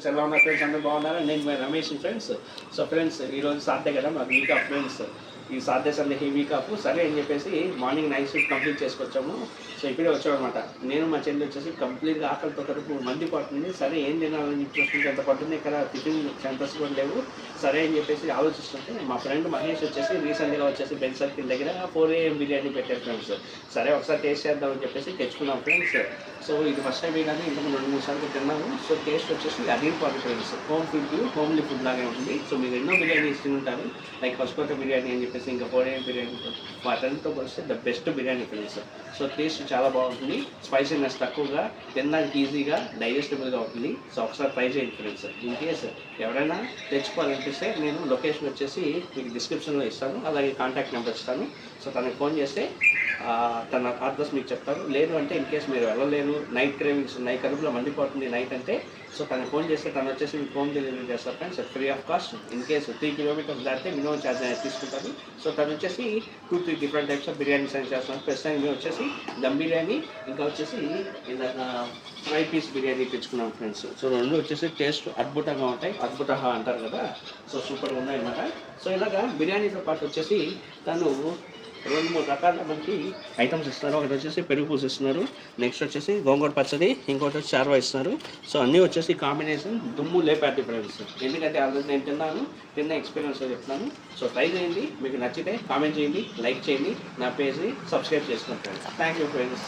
ఎలా ఉన్నారు ఫ్రెండ్స్? అందరూ బాగున్నారా? నేను మీ రమేష్ ఫ్రెండ్స్. సో ఫ్రెండ్స్, ఈరోజు సాటర్డే కదా, మాకు వీక్ ఆఫ్ ఫ్రెండ్స్. ఈ సాటర్డే సండే ఈ వీక్ ఆఫ్ సరే అని చెప్పేసి మార్నింగ్ నైట్ షిఫ్ట్ కంప్లీట్ చేసుకొచ్చాము. సో ఇప్పుడే వచ్చామన్నమాట. నేను మా చెల్లి వచ్చేసి కంప్లీట్గా ఆకలితో కడుపు మంది పడుతుంది. సరే ఏం తినాలని చూస్తుంటే ఎంత పడుతుంది, ఇక్కడ టిఫిన్ సెంటర్స్ కూడా లేవు. సరే అని చెప్పేసి ఆలోచిస్తుంటే మా ఫ్రెండ్ మహేష్ వచ్చేసి రీసెంట్గా వచ్చేసి బెల్ సర్కిల్ దగ్గర 4 AM బిర్యానీ పెట్టారు ఫ్రెండ్స్. సరే ఒకసారి టేస్ట్ చేద్దామని చెప్పేసి తెచ్చుకున్నాం ఫ్రెండ్స్. సో ఇది ఫస్ట్ టైం కానీ ఇంతకు 2-3 సార్లు తిన్నాము. సో టేస్ట్ వచ్చేసి అదిరిపోతుంది friends. Home food, homely food లాగే ఉంటుంది. సో మీరు ఎన్నో బిర్యానీస్ తింటారు, లైక్ పసుకోట బిర్యానీ అని చెప్పేసి, ఇంకా 4 AM బిర్యానీ, వాటన్నిటితో పోలిస్తే the best biryani friends. So taste చాలా బాగుంటుంది, స్పైసీనెస్ తక్కువగా, తినడానికి ఈజీగా, డైజెస్టబుల్గా ఉంటుంది. సో ఒకసారి ట్రై చేయండి ఫ్రెండ్స్. ఇన్ కేస్ ఎవరైనా తెచ్చుకోవాలనిపిస్తే నేను లొకేషన్ వచ్చేసి మీకు డిస్క్రిప్షన్లో ఇస్తాను, అలాగే కాంటాక్ట్ నెంబర్ ఇస్తాను. సో తనకి ఫోన్ చేస్తే తన అడ్రస్ మీకు చెప్తారు. లేదు అంటే ఇన్ కేస్ మీరు వెళ్ళలేరు, నైట్ క్రేవింగ్స్ ఉన్నాయి, కడుపులో మండిపోతుంది నైట్ అంటే, సో తనకు ఫోన్ చేస్తే తను వచ్చేసి మీకు హోమ్ డెలివరీ చేస్తారు friends, free of cost. In case 3 kilometers దాటితే మినిమం ఛార్జ్ అనేది తీసుకుంటారు. సో తను వచ్చేసి 2-3 డిఫరెంట్ టైప్స్ ఆఫ్ బిర్యానీస్ అని చేస్తున్నారు. ప్రస్తుతానికి మేము వచ్చేసి దమ్ బిర్యానీ, ఇంకా వచ్చేసి ఇందాక ఫ్రై పీస్ బిర్యానీ తెచ్చుకున్నాం ఫ్రెండ్స్. సో రెండు వచ్చేసి టేస్ట్ అద్భుతంగా ఉంటాయి, అద్భుతంగా అంటారు కదా, సో సూపర్గా ఉన్నాయి అన్నమాట. సో ఇలాగా బిర్యానీతో పాటు వచ్చేసి తను 2-3 రకాల మనకి ఐటమ్స్ ఇస్తున్నారు. ఒకటి వచ్చేసి పెరుగు పూసి ఇస్తున్నారు, నెక్స్ట్ వచ్చేసి గోంగూర పచ్చడి, ఇంకోటి వచ్చి చార్వా ఇస్తున్నారు. సో అన్నీ వచ్చేసి కాంబినేషన్ దుమ్ము లేపాటి ఫ్రెండ్స్. ఎందుకంటే ఆల్రెడీ నేను తిన్న ఎక్స్పీరియన్స్ చెప్తున్నాను. సో ట్రై చేయండి, మీకు నచ్చితే కామెంట్ చేయండి, లైక్ చేయండి, నా పేజ్ని సబ్స్క్రైబ్ చేసుకోండి ఫ్రెండ్స్. Thank you friends.